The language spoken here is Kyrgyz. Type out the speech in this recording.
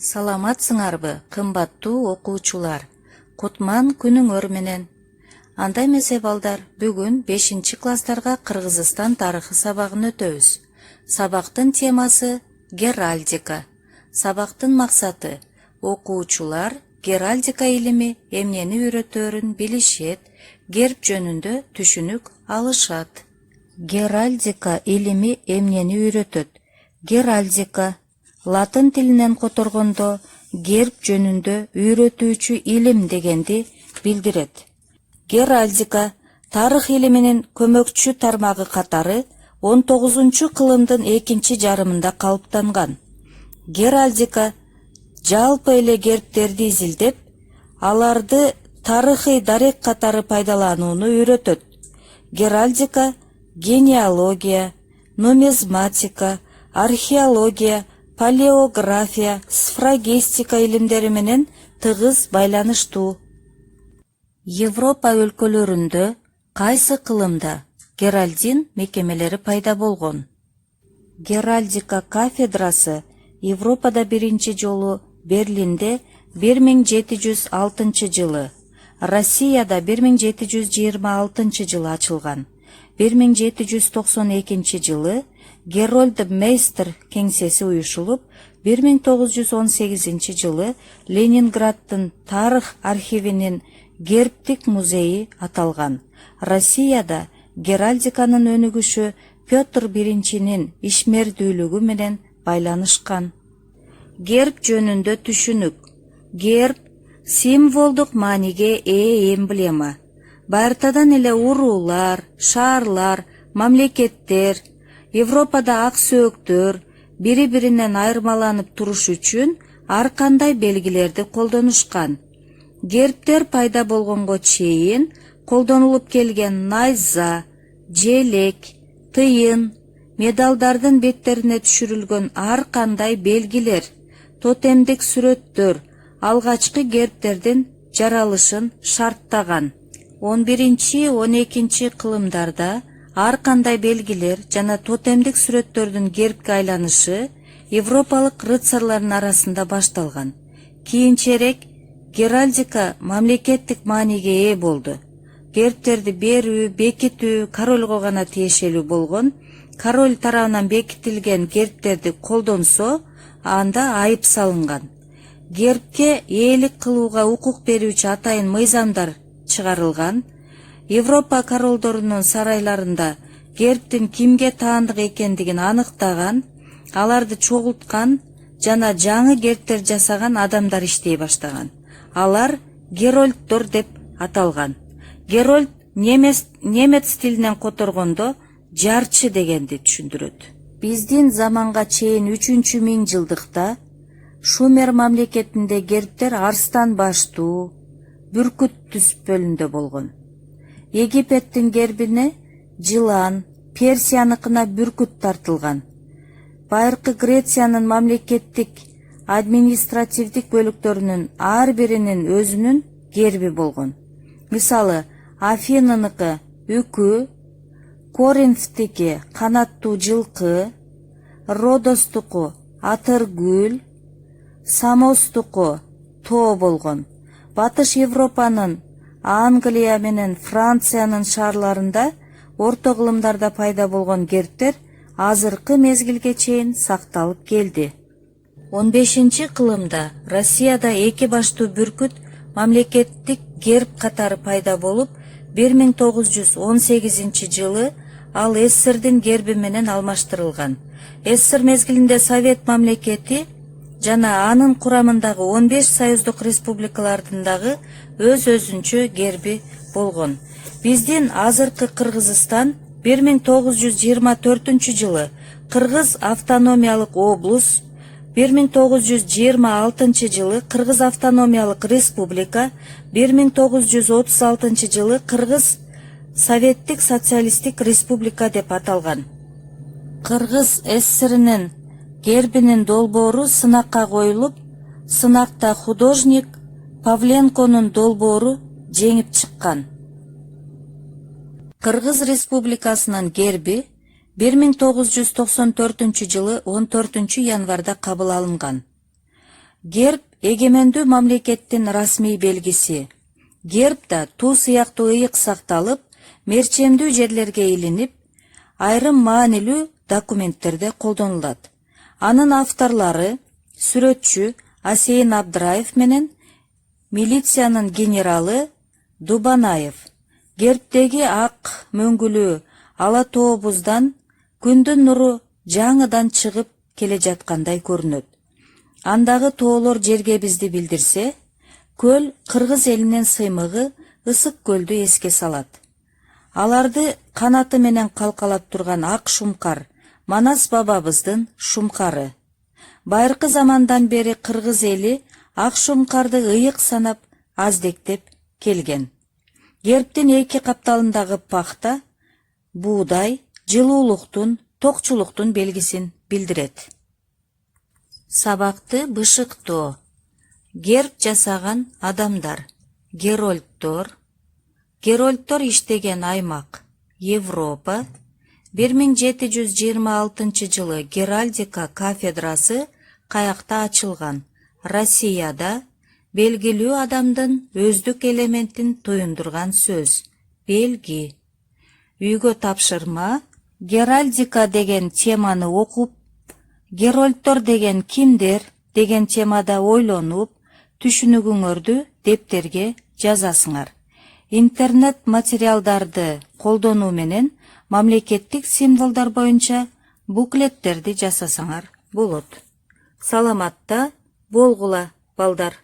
Саламатсыңарбы, кымбаттуу окуучулар. Кутман күнүңөр менен. Анда эмесе балдар, бүгүн 5-класстарга Кыргызстан тарыхы сабагын өтөбүз. Сабактын темасы геральдика. Сабактын максаты окуучулар геральдика илими эмнени үйрөтөөрүн билишет, герб жөнүндө түшүнүк алышат. Геральдика илими эмнени үйрөтөт? Геральдика латын тилинен которгондо герб жөнүндө үйрөтүүчү илим дегенди билдирет. Геральдика тарых илиминин көмөкчү тармагы катары 19-кылымдын экинчи жарымында калыптанган. Геральдика жалпы эле гербтерди изилдеп, аларды тарыхый дарек катары пайдаланууну үйрөтөт. Геральдика генеалогия, нумизматика, археология, палеография, сфрагистика илимдери менен тыгыз байланыштуу. Европа өлкөлөрүндө кайсы кылымда геральдин мекемелери пайда болгон? Геральдика кафедрасы Европада биринчи жолу Берлинде 1706 жылы, Россияда 1726 жылы ачылган. 1792 жылы Герольд Мейстер кеңсеси уюшулуп, 1918 жылы Ленинградтын тарых архивинин гербтик музейи аталган. Россияда геральдиканын өнүгүшү Петр I ишмердүүлүгү менен байланышкан. Герб жөнүндө түшүнүк. Герб символдук мааниге ээ эмблема. Байыртадан эле уруулар, шаарлар, мамлекеттер, Европада ак сөөктөр бири-биринен айырмаланып туруш үчүн ар кандай белгилерди колдонушкан. Гербтер пайда болгонго чейин колдонулуп келген найза, желек, тыйын, медалдардын беттерине түшүрүлгөн ар кандай белгилер, тотемдик сүрөттөр алгачкы гербтердин жаралышын шарттаган. 11-12 кылымдарда ар кандай белгилер жана тотемдик сүрөттөрдүн гербке айланышы европалык рыцарлардын арасында башталган. Кийинчерээк геральдика мамлекеттик мааниге ээ болду. Гербтерди берүү, бекитүү королго гана тиешелүү болгон. Король тарабынан бекитилген гербтерди колдонсо, анда айып салынган. Гербке ээлик кылууга укук берүүчү атайын мыйзамдар чыгарылган. Европа королдорунун сарайларында гербтин кимге таандык экендигин аныктаган, аларды чогулткан жана жаңы гербтер жасаган адамдар иштей баштаган. Алар герольддор деп аталган. Герольд немец тилинен которгондо жарчы дегенди түшүндүрөт. Биздин заманга чейин 3-миң жылдыкта Шумер мамлекетинде гербтер арстан баштуу, бүркүт түспөлүндө болгон. Египеттин гербине жылан, Персияныкына бүркүт тартылган. Байыркы Грециянын мамлекеттик административдик бөлүктөрүнүн ар биринин өзүнүн герби болгон. Мисалы, Афинаныкы үкү, Коринфтики канаттуу жылкы, Родостуку атыр-гүл, Самостуку тоо болгон. Батыш Европанын Англия менен Франциянын шаарларында орто кылымдарда пайда болгон гербтер азыркы мезгилге чейин сакталып келди. 15-кылымда Россияда эки баштуу бүркүт мамлекеттик герб катары пайда болуп, 1918 жылы ал СССРдин герби менен алмаштырылган. СССР мезгилинде Совет мамлекети жана анын курамындагы 15 союздук республикалардын дагы өз-өзүнчө герби болгон. Биздин азыркы Кыргызстан 1924 жылы Кыргыз автономиялык облус, 1926 жылы Кыргыз автономиялык республика, 1936 жылы Кыргыз Советтик социалисттик республика деп аталган. Кыргыз СССРинин гербинин долбоору сынакка коюлуп, сынакта художник Павленконун долбоору жеңип чыккан. Кыргыз республикасынын герби 1994 жылы 14 январда кабыл алынган. Герб эгемендүү мамлекеттин расмий белгиси. Гербда туу сыяктуу ыйык сакталып, мерчемдүү жерлерге илинип, айрым маанилүү документтерде колдонулат. Анын авторлору сүрөтчү Асейин Абдыраев менен милициянын генералы Дубанаев. Гербдеги ак мөңгүлүү ала тообуздан күндүн нуру жаңыдан чыгып келе жаткандай көрүнөт. Андагы тоолор жерге бизди билдирсе, көл кыргыз элинин сыймыгы Ысык көлдү эске салат. Аларды канаты менен калкалап турган ак шумкар Манас бабабыздын шумкары. Байыркы замандан бери кыргыз эли ак шумкарды ыйык санап аздектеп келген. Гербтин эки капталындагы пахта буудай, жылуулуктун, токчулуктун белгисин билдирет. Сабакты бышыктоо. Герб жасаган адамдар. Герольдтор. Герольдтор иштеген аймак Европа. 1726 жылы Геральдика кафедрасы каякта ачылган. Россияда белгилүү адамдын өздүк элементин туюндурган сөз. Белги. Үйгө тапшырма. Геральдика деген теманы окуп, Герольдтор деген кимдер деген темада ойлонуп, түшүнүгүңөрдү дептерге жазасыңар. Интернет материалдарды колдонуу менен мамлекеттик символдор боюнча буклеттерди жасасаңар болот. Саламатта болгула, балдар.